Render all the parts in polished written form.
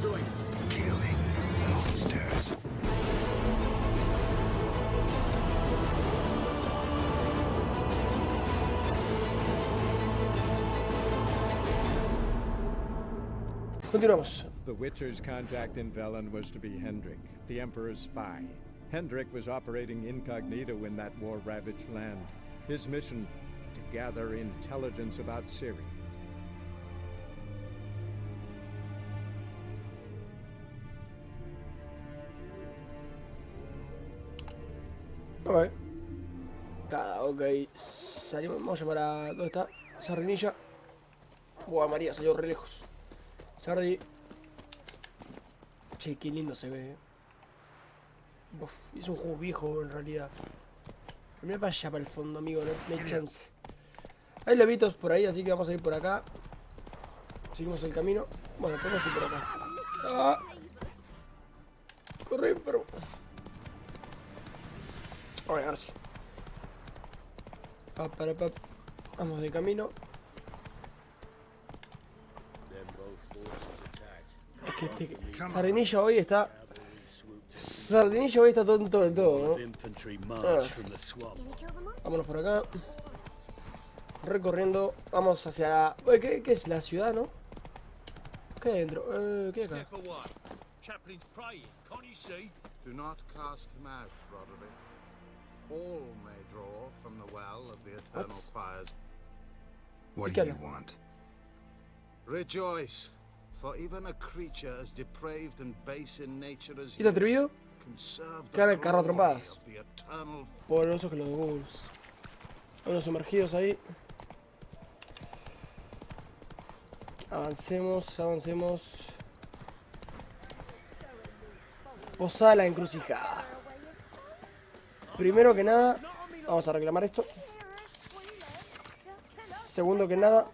doing? Killing monsters. Continuamos. The Witcher's contact in Velen was to be Hendrik, the Emperor's spy. Hendrik was operating incognito in that war-ravaged land. His mission, to gather intelligence about Ciri. Ok. Ok. Salimos, vamos a llamar a... ¿Dónde está? Sardinilla. Buah, María, salió re lejos. Sardi. Che, qué lindo se ve. Uf, es un juego viejo en realidad. Mira para allá, para el fondo, amigo, no hay chance. Hay lobitos por ahí, así que vamos a ir por acá. Seguimos el camino. Bueno, podemos ir por acá. ¡Ah! Corre, pero... A ver si. Vamos de camino. Es que este Sardinilla hoy está... Sardinilla hoy está tonto del todo, ¿no? Vámonos por acá. Recorriendo. Vamos hacia... ¿Qué es? La ciudad, ¿no? ¿Qué hay dentro? ¿Qué hay acá? Do not cast him out, Roderick. All may draw from the well of the eternal fires. What do you want? Rejoice, for even a creature as depraved and base in nature as ¿Y te atrevido? can serve Cara the de carro a glory trompadas. of the eternal. Poderosos que los ghouls. Hay unos sumergidos ahí. Avancemos, avancemos. Posada la encrucijada. Primero que nada, vamos a reclamar esto. Segundo que nada,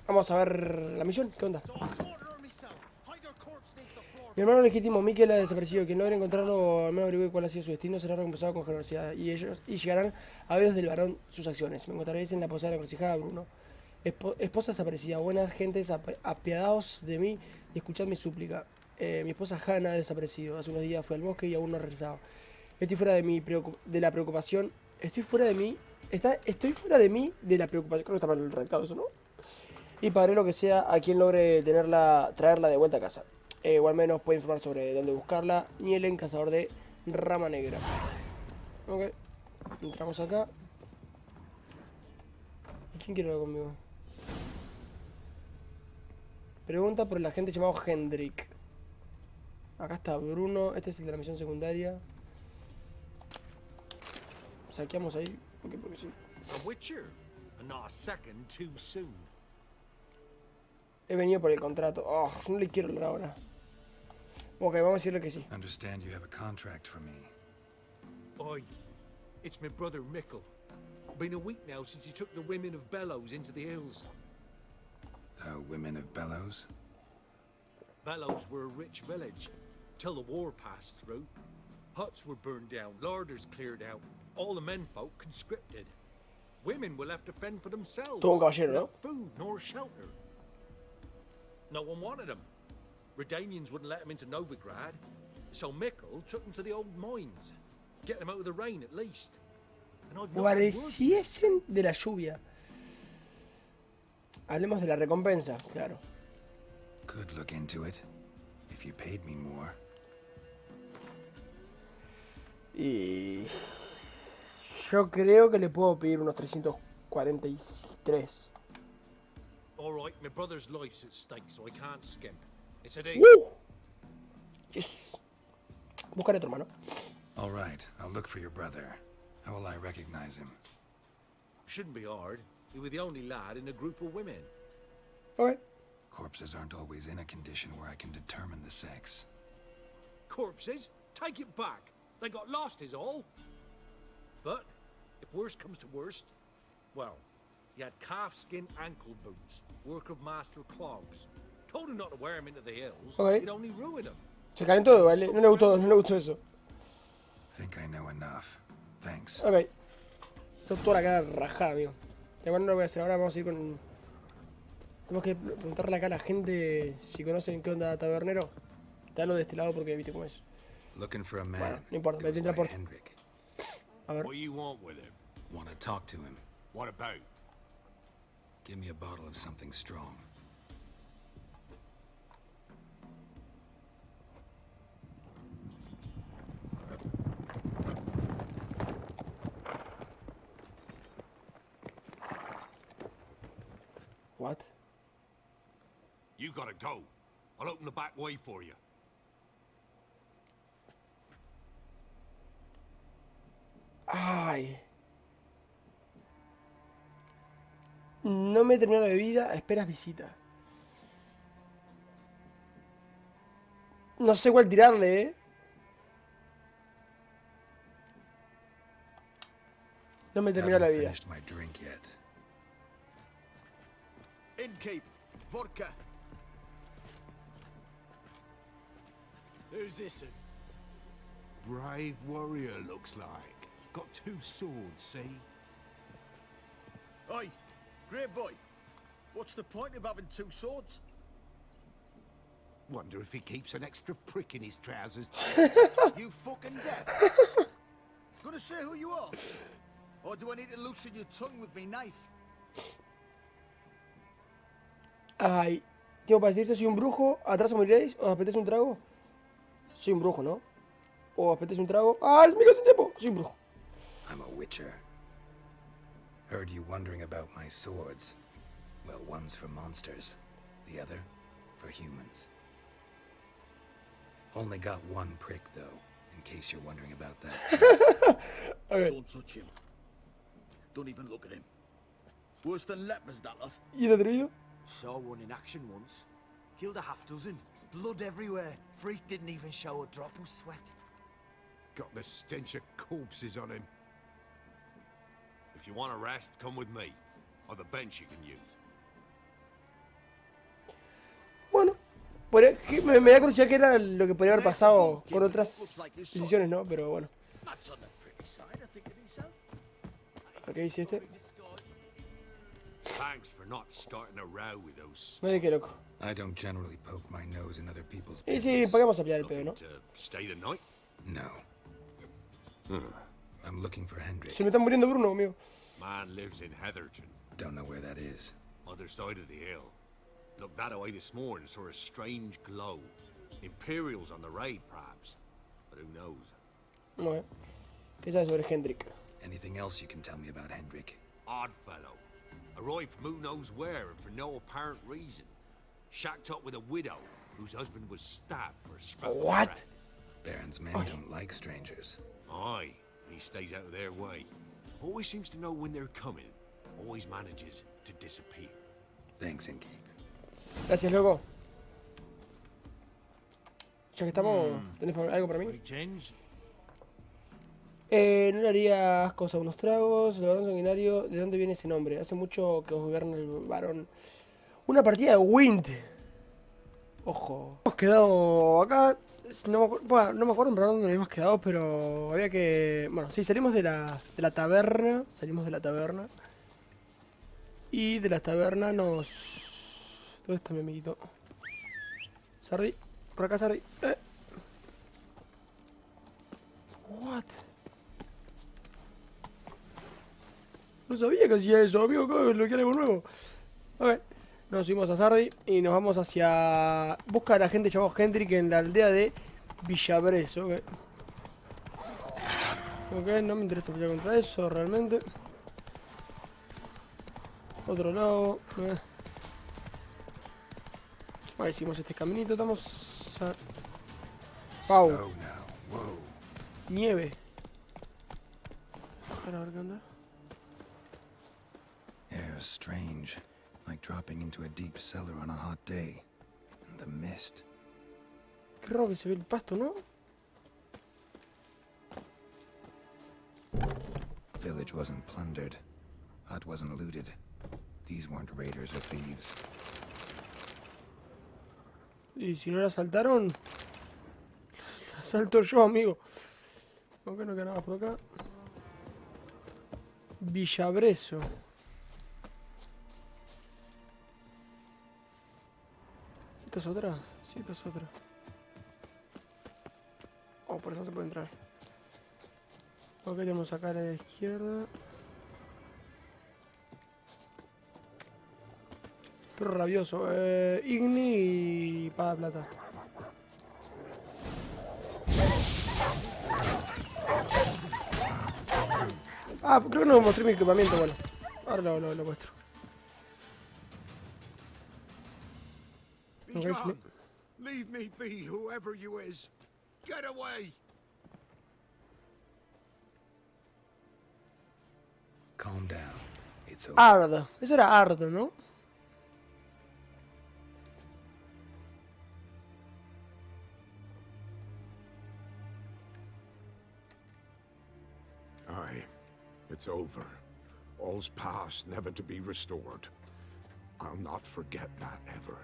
vamos a ver la misión. ¿Qué onda? Mi hermano legítimo, Mikel, ha desaparecido. Quien logre encontrarlo, al menos averigüe cuál ha sido su destino, será recompensado con generosidad. Y llegarán a oídos del varón sus acciones. Me encontraréis en la posada de la encrucijada, Bruno. Esposa desaparecida, buenas gentes, apiadaos de mí y escuchad mi súplica. Mi esposa Hannah ha desaparecido. Hace unos días fue al bosque y aún no ha regresado. Estoy fuera de la preocupación. Estoy fuera de mí. Estoy fuera de mí de la preocupación. Creo que está mal redactado eso, ¿no? Y pagaré lo que sea a quien logre traerla de vuelta a casa. O al menos puede informar sobre dónde buscarla. Nielen, cazador de rama negra. Ok. Entramos acá. ¿Quién quiere hablar conmigo? Pregunta por el agente llamado Hendrik. Acá está Bruno. Este es el de la misión secundaria. Saqueamos ahí. Porque sí. A Witcher, and not a second too soon. He venido por el contrato. Oh, no le quiero hablar ahora. Ok, vamos a decirle que sí. Understand you have a contract for me. Oi, it's my brother Mikkel. Been a week now since he took the women of Bellows into the hills. The women of Bellows? Bellows were a rich village, till the war passed through. Huts were burned down, larders cleared out, all the menfolk conscripted. Women were left to fend for themselves, Todo un caballero, ¿no? without food nor shelter. No one wanted them. Redanians wouldn't let them into Novigrad, so Mikkel took them to the old mines. Get them out of the rain at least. And I've not had word from Guareciesen de la lluvia. Hablemos de la recompensa, claro. Could look into it. If you paid me more. Y... yo creo que le puedo pedir unos 343. All right, my brother's life's at stake, so I can't skimp. It's a deal. Yes. Buscaré a tu hermano. All right, I'll look for your brother. How will I recognize him? Shouldn't be hard. He was the only lad in a group of women. Ok. Corpses aren't always in a condition where I can determine the sex. Corpses? Take it back. They got lost is all. But, if worst comes to worst, well, he had calfskin ankle boots, work of master clogs. Told him not to wear them into the hills. Okay. It'd only ruin them. Se calentó, ¿vale? No le gustó eso. Think I know enough. Thanks. Ok. Tengo toda la cara rajada, amigo. Ya bueno, no lo voy a hacer ahora, vamos a ir con... Tenemos que preguntarle acá a la gente si conocen qué onda tabernero. Dalo de este lado porque viste cómo es. Looking for a man. Bueno, no importa, me Goes by transporte. Hendrik. A ver. What do you want with him? Want to talk to him. What about? Give me a bottle of something strong. What? You gotta go. I'll open the back way for you. Ay. No me terminó la bebida, esperas visita. No sé cuál tirarle, No me terminó la Haven't vida. finished my drink yet. Innkeep, vodka. Who's this? Brave warrior, looks like. Got 2 swords, see? Oi, great boy. What's the point of having 2 swords? Wonder if he keeps an extra prick in his trousers. You fucking deaf. Gonna say who you are? Or do I need to loosen your tongue with me knife? Ay. Tiempo para decirse, soy un brujo. ¿Atrás os moriréis? ¿Os apetece un trago? Soy un brujo, ¿no? ¿O apetece un trago? ¡Ah, es mi casa de tiempo! Soy un brujo. I'm a witcher. Heard you wondering about my swords. Well, one's for monsters, the other for humans. Only got one prick, though, in case you're wondering about that too. Okay. Don't touch him. Don't even look at him. Worse than lepers, that lot. ¿Y te atrevido? Saw one in action once. Killed a half dozen. Blood everywhere. Freak didn't even show a drop of sweat. Got the stench of corpses on him. If you want a rest, come with me. Or the bench you can use. Bueno. Me da curiosidad que era lo que podría haber pasado con otras decisiones, ¿no? Pero bueno. That's on the pretty side, I think of himself. ¿Qué dice este? Thanks for not starting a row with those No sé qué loco. I don't generally poke my nose in other people's Y sí, business. ¿para qué vamos a pelear el pedo, no? to stay the night. No. I'm looking for Hendrik. Se me está muriendo Bruno, amigo. Man lives in Heatherton, Don't know where that is. other side of the hill. Looked that away this morning, saw a strange glow. Imperials on the raid, perhaps. But who knows? No, ¿Qué sabes sobre Hendrik? Anything else you can tell me about Hendrik? Odd fellow. Arrived from who knows where and for no apparent reason. Shacked up with a widow whose husband was stabbed for a scrap of What? bread. Baron's men don't like strangers. Aye, he stays out of their way. Always seems to know when they're coming. Always manages to disappear. Thanks, Innkeep. Gracias, loco. Ya que estamos, ¿tenés algo para mí? Right, gents? No le haría ascos a unos tragos. El varón sanguinario, ¿de dónde viene ese nombre? Hace mucho que os gobierna el varón. Una partida de Wind. Ojo. Hemos quedado acá. Bueno, no me acuerdo en verdad dónde habíamos quedado, pero había que... Bueno, sí, salimos de la taberna. Salimos de la taberna. Y de la taberna nos... ¿Dónde está mi amiguito? Sardi. Por acá, Sardi. What? No sabía que hacía eso, amigo. Lo que algo nuevo. Ok. Nos subimos a Sardi y nos vamos hacia... Busca a la gente llamada Hendrik en la aldea de Villabres, ok. Ok, no me interesa pelear contra eso, realmente. Otro lado. Ahí hicimos este caminito, estamos a... Wow, Snow now. Whoa. nieve. A ver qué onda. Air's strange. Like dropping into a deep cellar on a hot day. And the mist. Qué raro que se ve el pasto, ¿no? Village wasn't plundered. Hut wasn't looted. These weren't raiders or thieves. Y si no la asaltaron, la asalto yo, amigo. Ok, no queda nada por acá. Villabreso. ¿Esta es otra? Sí, esta es otra. Oh, por eso no se puede entrar. Ok, tenemos acá a la izquierda. Perro rabioso. Igni y Pada Plata. Ah, creo que no mostré mi equipamiento, bueno. Ahora lo muestro. Be Okay, gone. Leave me be, whoever you is. Get away. Calm down. It's over. Ard. Eso era Ard, ¿no? Aye, it's over. All's past, never to be restored. I'll not forget that ever.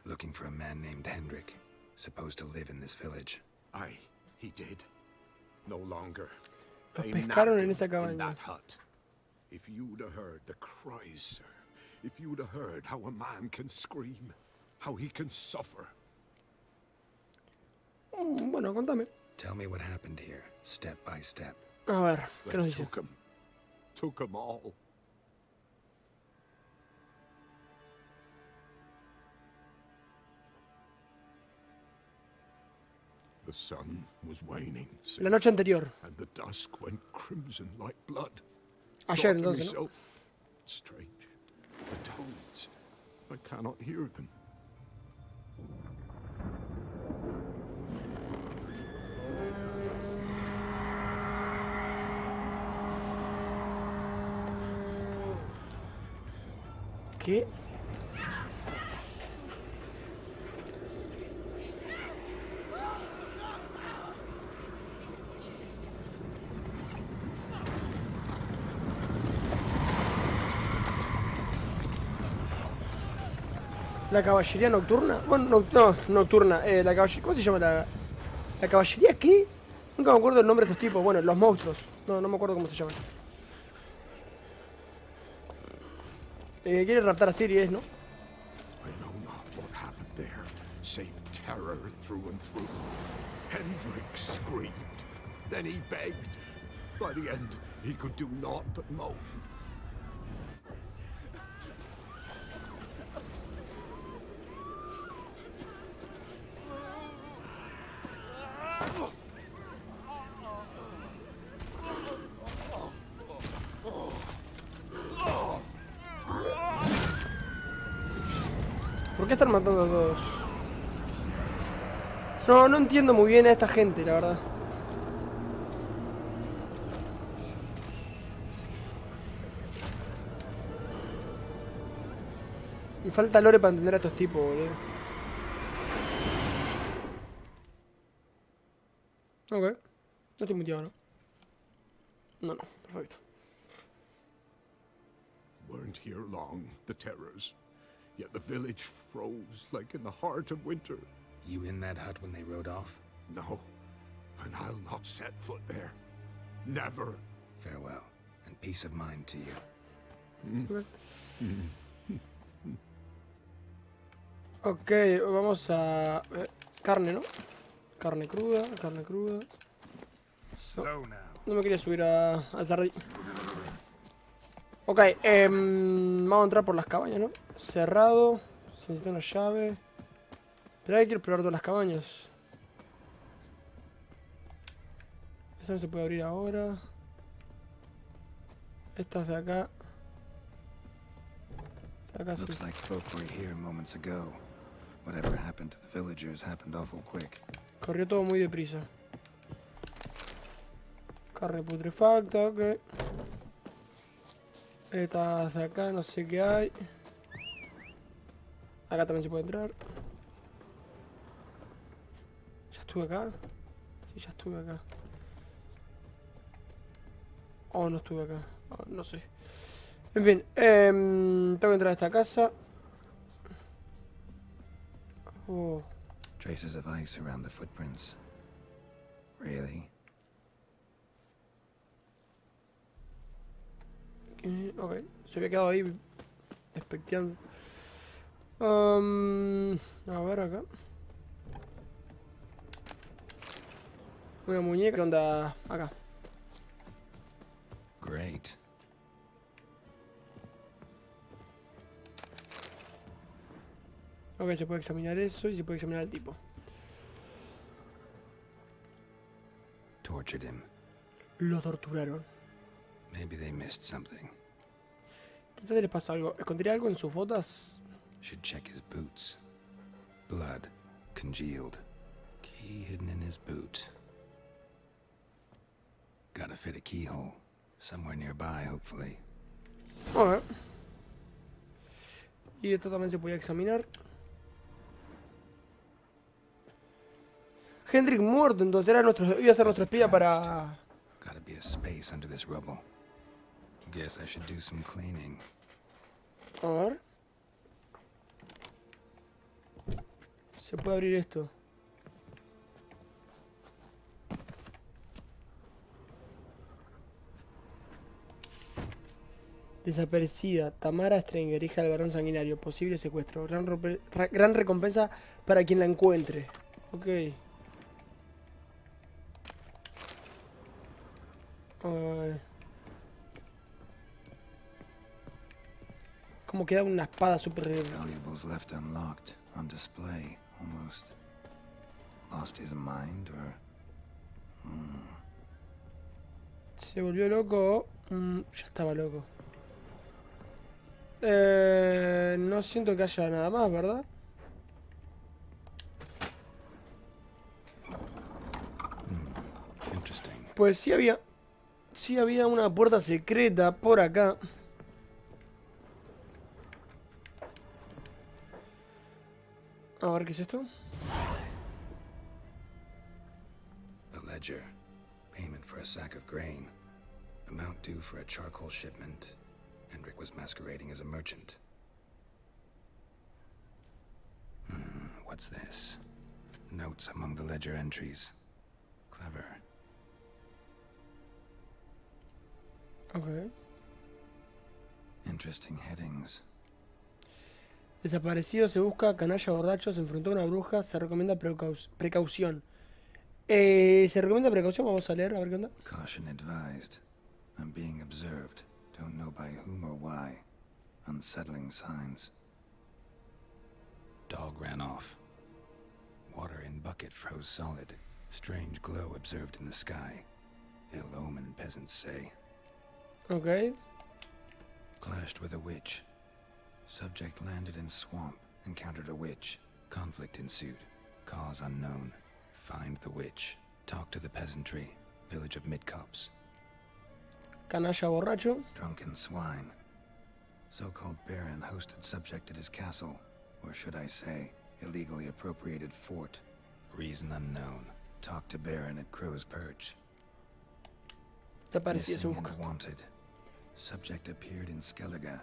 Looking for a man named Hendrik, supposed to live in this village. Aye, he did. No longer. Los They pescaron nabbed en him esa in cabaña. that hut. If you'd have heard the cries, sir. If you'd have heard how a man can scream, how he can suffer. Bueno, contame. Tell me what happened here, step by step. A ver, ¿qué They nos dice? took him all. The sun was waning, sir, La noche anterior. and the dusk went crimson like blood. Ayer, Thought to entonces, ¿no? myself, strange. The toads, I cannot hear them. ¿Qué? La caballería nocturna. Bueno, no, nocturna. La caballería. ¿Cómo se llama la caballería qué? Nunca me acuerdo el nombre de estos tipos. Bueno, los monstruos. No me acuerdo cómo se llaman. Quiere raptar a Siri, ¿no? I know not what happened there, save terror through and through. Hendrik screamed. Then he begged. By the end, he could do naught but moan. ¿Por qué están matando a todos? No entiendo muy bien a esta gente, la verdad. Me falta lore para entender a estos tipos, boludo. Ok. No estoy muteado, ¿no? No, perfecto. Weren't here long, the terrors. Yet the village froze like in the heart of winter. You in that hut when they rode off? No, and I'll not set foot there. Never. Farewell, and peace of mind to you. Ok, vamos a... carne, ¿no? Carne cruda, carne cruda. Slow now. No me quería subir al sardín. Ok, vamos a entrar por las cabañas, ¿no? Cerrado. Se necesita una llave. Pero hay que explorar todas las cabañas. Esa no se puede abrir ahora. Estas de acá. Esta de acá sí. Looks like folk were here moments ago. Whatever happened to the villagers happened awful quick. Corrió todo muy deprisa. Carne putrefacta, ok. Estas de acá no sé qué hay. Acá también se puede entrar. ¿Ya estuve acá? Sí, ya estuve acá. Oh, no estuve acá. Oh, no sé. En fin, tengo que entrar a esta casa. Oh. Traces of ice around the footprints. Really? Ok, se había quedado ahí especteando. A ver acá. Una muñeca. ¿Qué onda? Acá. Great. Ok, se puede examinar eso y se puede examinar al tipo. Tortured him. Lo torturaron. Maybe they missed something. Quizás les pasó algo. ¿Escondería algo en sus botas? Should check his boots. Blood. Congealed. Key hidden in his boot. Gotta fit a keyhole. Somewhere nearby, hopefully. A ver. Y esto también se podía examinar. Hendrik muerto, entonces iba a ser nuestro espía para... Gotta be a space under this rubble. Guess I should do some cleaning. A ver. Se puede abrir esto. Desaparecida. Tamara Strenger, hija del varón sanguinario. Posible secuestro. Gran recompensa para quien la encuentre. Ok. Como queda una espada super... Valuables left unlocked, on display, almost. Lost his mind, or... Se volvió loco. Ya estaba loco. No siento que haya nada más, ¿verdad? Interesting. Pues sí había... Sí había una puerta secreta por acá. A ver, ¿qué es esto? A ledger. Payment for a sack of grain. Amount due for a charcoal shipment. Hendrik was masquerading as a merchant. What's this? Notes among the ledger entries. Clever. Ok. Interesting headings. Desaparecido se busca, canalla borracho, se enfrentó a una bruja, se recomienda precaución. Se recomienda precaución, vamos a leer, a ver qué onda. Caution advised. I'm being observed. Don't know by whom or why. Unsettling signs. Dog ran off. Water in bucket froze solid. Strange glow observed in the sky. Ill omen, peasants say. Ok. Clashed with a witch. Subject landed in swamp. Encountered a witch. Conflict ensued. Cause unknown. Find the witch. Talk to the peasantry. Village of Midcops. Canalla borracho. Drunken swine. So-called baron hosted subject at his castle. Or should I say, illegally appropriated fort. Reason unknown. Talk to baron at Crow's Perch. Desaparecido se Missing busca. and wanted. Subject appeared in Skellige.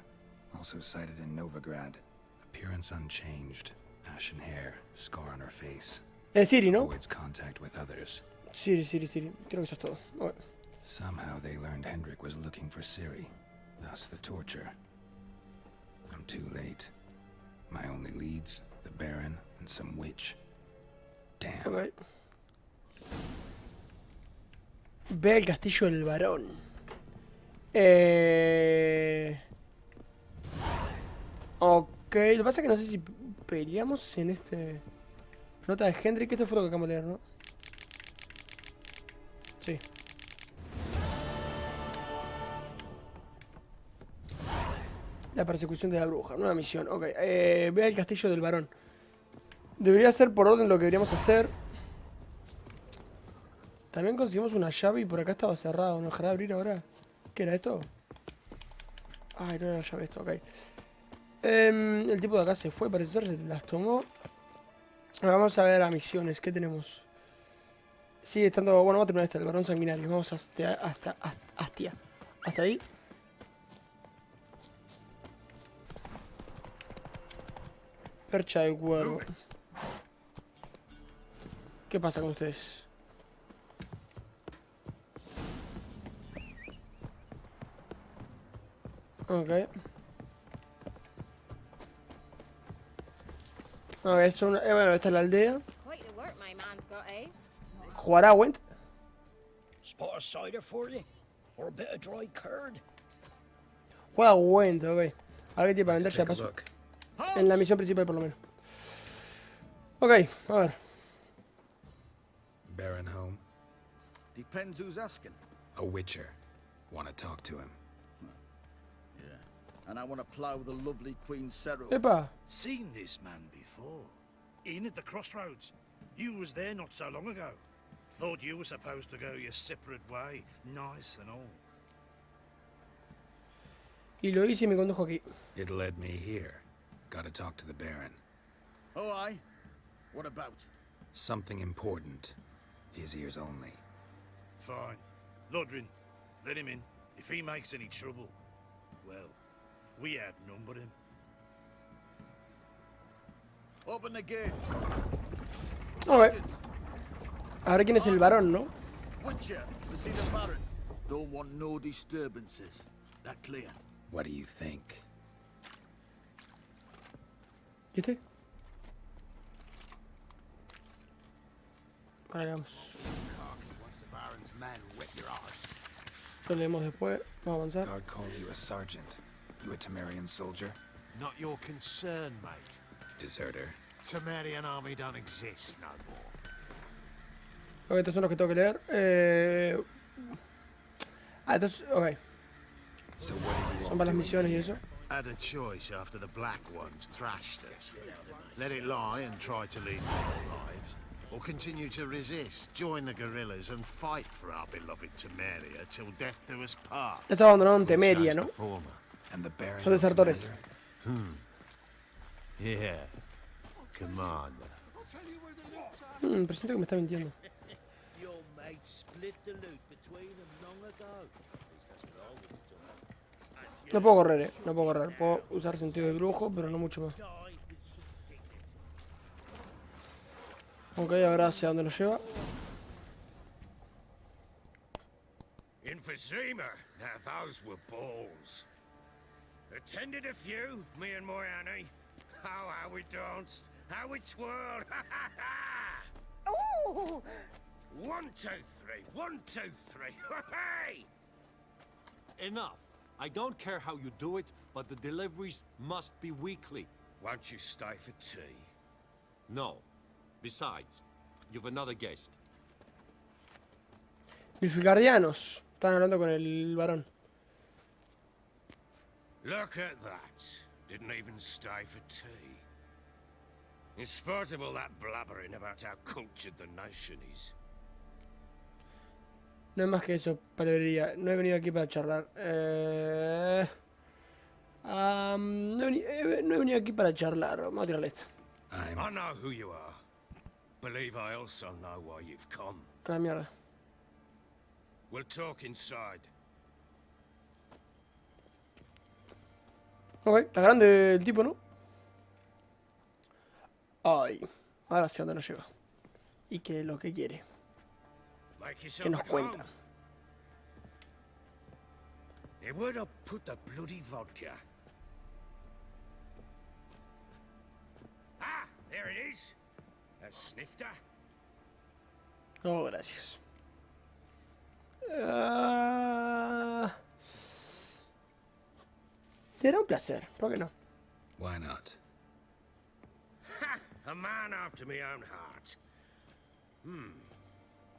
Also sighted in Novigrad. Appearance unchanged. Ashen hair. Scar on her face. Siri, ¿no? Avoids contact with others. Siri. Creo que eso es todo. Bueno. Somehow they learned Hendrik was looking for Ciri. Thus the torture. I'm too late. My only leads, the Baron and some witch. Damn. Ok. Ve el castillo del varón. Ok, lo que pasa es que no sé si peleamos en este... Nota de Hendrik, esto fue lo que acabamos de leer, ¿no? Sí. La persecución de la bruja, nueva misión, ok. Ve el castillo del varón. Debería ser por orden lo que deberíamos hacer. También conseguimos una llave y por acá estaba cerrado. ¿Nos dejará abrir ahora? ¿Qué era esto? Ay, no era la llave esto, ok. El tipo de acá se fue, parece ser, se las tomó. Ahora vamos a ver a misiones, ¿qué tenemos? Sigue estando... Bueno, vamos a terminar el varón sanguinario. Vamos hasta ahí. Percha del cuervo. ¿Qué pasa con ustedes? Ok. Ok, bueno, esta es la aldea. Quite the work my man's got, eh? ¿Jugará Went? Spot of cider for you? Or a bit of dry curd? Juega Went, ok. A ver qué tiene para vender ya Take a paso. look. En la misión principal por lo menos. Ok, a ver. Baron home? Depends who's asking. A witcher. Want to talk to him. Yeah. And I want to plough the lovely Queen Cero. Epa. Seen this man before. In at the crossroads. You was there not so long ago. Thought you were supposed to go your separate way. Nice and all. Y lo hice y me condujo aquí. It led me here. Gotta talk to the Baron. Oh, aye? What about? Something important. His ears only. Fine. Lodrin, let him in. If he makes any trouble, well, we outnumber him. Open the gate. Ok. A ver quién es el varón, ¿no? Witcher, to see the Baron. Don't want no disturbances. That clear? What do you think? ¿Y este? Vale, vamos. Once the Baron's men whip your arse. Lo leemos después. Vamos a avanzar. Guard called you a sergeant. You a Temerian soldier? Not your concern, mate. Deserter. Temerian army don't exist no more. Ok, estos son los que tengo que leer. Estos, ok. So what do you Son want para las doing misiones y here? eso. Had a choice after the Black Ones thrashed us. Let it lie and try to lead normal lives, or continue to resist, join the guerrillas and fight for our beloved Temeria till death do us part. Esto abandonado en Temeria, Chose ¿no? the former. And the Baron Son your desertores. commander? Yeah, commander. Presiento que me está mintiendo. Your mate split the loot between them long ago. At least that's what I would have done. No puedo correr, no puedo correr. Puedo usar sentido de brujo, pero no mucho más. Died with some dignity. Ok, ahora hacia dónde nos lleva. Emphysema. Now those were balls. Attended a few, me and my Annie. How we danced, how we twirled. Ooh! 1, 2, 3. 1, 2, 3. Hey! Enough. I don't care how you do it, but the deliveries must be weekly. Won't you stay for tea? No. Besides, you've another guest. Nilfgaardianos. Estaban hablando con el varón. Look at that. Didn't even stay for tea. In spite of all that blabbering about how cultured the nation is. No es más que eso, palabrería. No he venido aquí para charlar. No he venido aquí para charlar. Vamos a tirarle esto. I know who you are. Believe I also know why you've come. A la mierda. We'll talk inside. Ok, está grande el tipo, ¿no? Ay, ahora sí dónde nos lleva. Y que es lo que quiere. Make Que yourself nos at home. cuenta. Hey, where'd I put the bloody vodka? Ah, there it is. A snifter. No, gracias. Será un placer, ¿por qué no? Why not? Ha! A man after my own heart.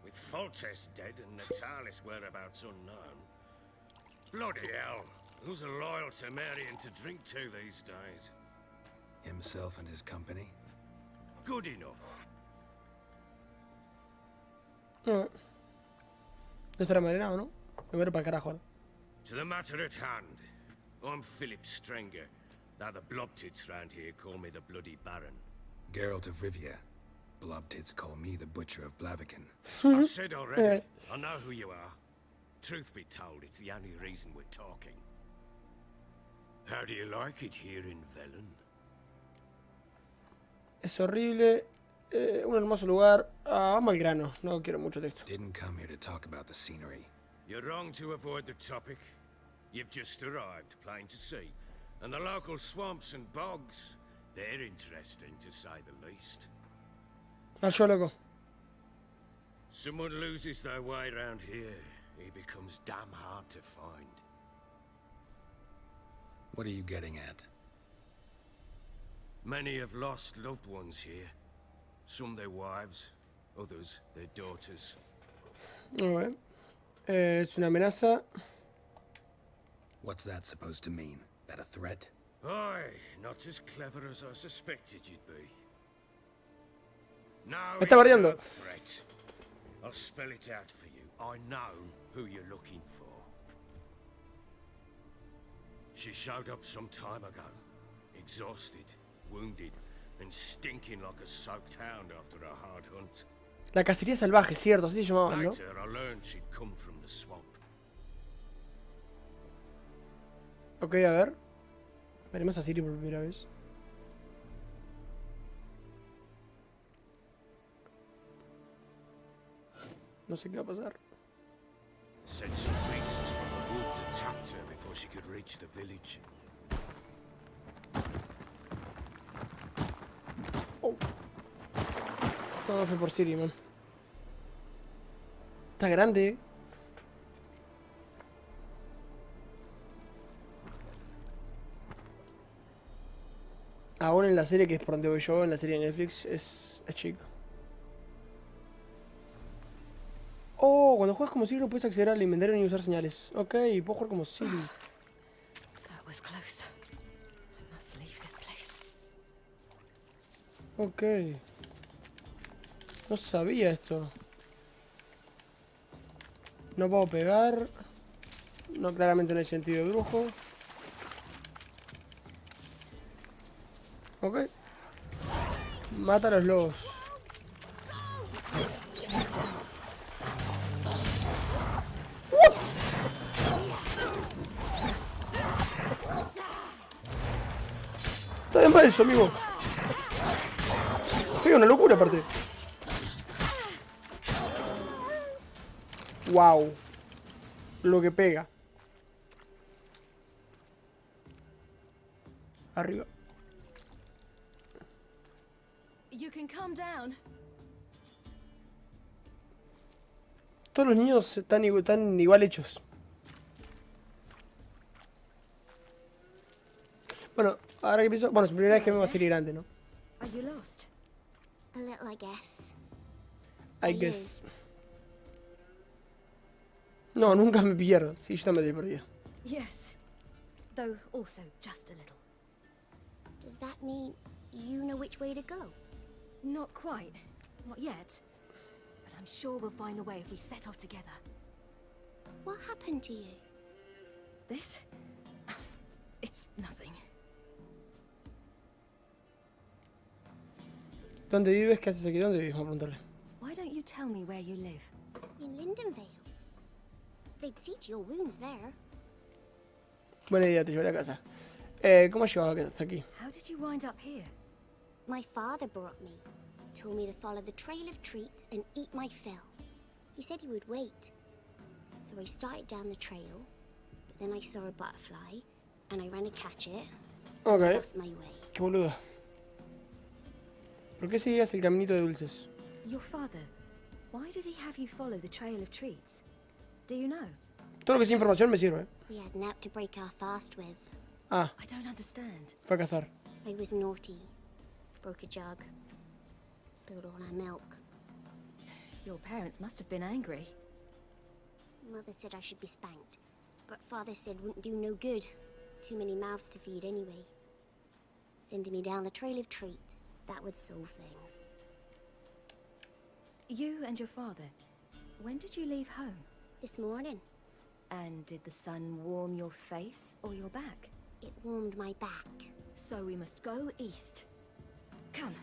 With Foltest dead and Natalis whereabouts unknown. Bloody hell. Who's a loyal Temerian to drink to these days? Himself and his company? Good enough. No. No estará marinado, ¿no? Me muero para el carajo, ¿no? To the matter at hand. I'm Philip Strenger. Now the blobtits round here call me the Bloody Baron. Geralt of Rivia. Blobtits call me the Butcher of Blaviken. I said already, I know who you are. Truth be told, it's the only reason we're talking. How do you like it here in Velen? Es horrible. Un hermoso lugar. Vamos al grano. No quiero mucho texto. Didn't come here to talk about the scenery. You're wrong to avoid the topic. You've just arrived, plain to see. And the local swamps and bogs, They're interesting, to say the least. Ah, yo loco. Someone loses their way around here, he becomes damn hard to find. What are you getting at? Many have lost loved ones here. Some their wives, others their daughters. Ok. Es una amenaza. What's that supposed to mean? That a threat? Aye, not as clever as I suspected you'd be. No, Me está bardeando. no threat. I'll spell it out for you. I know who you're looking for. She showed up some time ago, exhausted, wounded, and stinking like a soaked hound after a hard hunt. La Cacería Salvaje, cierto, así se llamaban, ¿no? Later, I learned she'd come from the swamp. Ok, a ver. Veremos a Siri por primera vez. No sé qué va a pasar. Said some beasts from the woods attacked her before she could reach the village. Oh. No, fue por Siri, man. Está grande, ¿eh? Aún en la serie que es por donde voy yo, en la serie de Netflix, es chico. Oh, cuando juegas como Siri no puedes acceder al inventario ni usar señales. Ok, puedo jugar como Siri. That was close. I must leave this place. Ok. No sabía esto. No puedo pegar. No, claramente no hay sentido de brujo. Ok. Mata a los lobos. Está de mal eso, amigo. Pega una locura aparte. Wow. Lo que pega. Arriba. You can calm down. Todos los niños están igual hechos. Bueno, ahora que pienso... Bueno, es la primera vez que me va a salir grande, ¿no? Are you lost? A little, I guess. I guess. No, nunca me pierdo. Sí, yo también me perdí. Yes. Though also just a little. Does that mean you know which way to go? Not quite. Not yet. But I'm sure we'll find the way if we set off together. What happened to you? This? It's nothing. ¿Dónde vives? ¿Qué haces aquí? ¿Dónde vives? Vamos a preguntarle. Why don't you tell me where you live? In Lindenvale. They'd see to your wounds there. Buena idea, te llevaré a casa. ¿Cómo has llegado hasta aquí? How did you wind up here? My father brought me. Told me to follow the trail of treats and eat my fill. He said he would wait. So I started down the trail, but then I saw a butterfly, and I ran to catch it. Ok. I lost my way. Qué boluda. ¿Por qué seguías el caminito de dulces? Your father. Why did he have you follow the trail of treats? Do you know? Todo lo que sea información me sirve. We had an app to break our fast with. Ah, I don't understand. fue a cazar. I was naughty. Broke a jug. Spilled all our milk. Your parents must have been angry. Mother said I should be spanked, but Father said wouldn't do no good. Too many mouths to feed anyway. Sending me down the trail of treats. That would solve things. You and your father. When did you leave home? This morning, And did the sun warm your face or your back? it warmed my back. So we must go east. Come.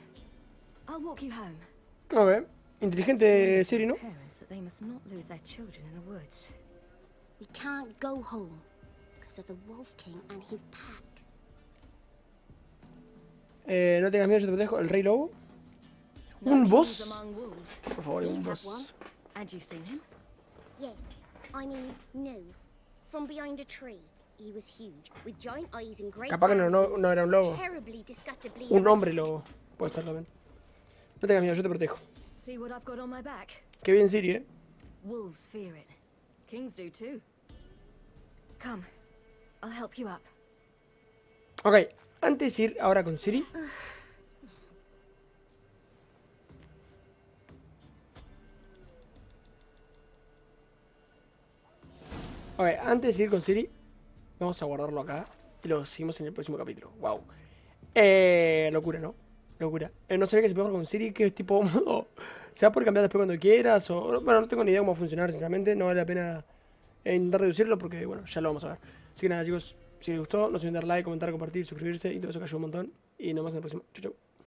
I'll walk you home. Ok. Inteligente Explain to Siri, ¿no? parents that they must not lose their children in the woods. We can't go home because of the Wolf King and his pack. No tengas miedo, yo te protejo. El Rey Lobo. No ¿Un kings boss? among wolves. Por favor, Please un have boss. one. And you've seen him? Yes, I mean, no. From behind a tree. He was huge, with giant eyes and great Capaz que no era un lobo. terribly disgustingly Un hombre lobo. Puede ser también. No tengas miedo, yo te protejo. See what I've got on my back? Qué bien Siri, ¿eh? Wolves fear it. Kings do too. Come, I'll help you up. Ok, antes de ir ahora con Siri. Ok, antes de ir con Siri, vamos a guardarlo acá y lo seguimos en el próximo capítulo. Wow. Locura, ¿no? Locura. No sabía que se puede jugar con Siri, que es tipo modo. Se va a poder cambiar después cuando quieras. O bueno, no tengo ni idea cómo va a funcionar, sinceramente. No vale la pena intentar reducirlo porque, bueno, ya lo vamos a ver. Así que nada, chicos, si les gustó, no se olviden dar like, comentar, compartir, suscribirse y todo eso que ayuda un montón. Y nos vemos en el próximo. Chau, chau.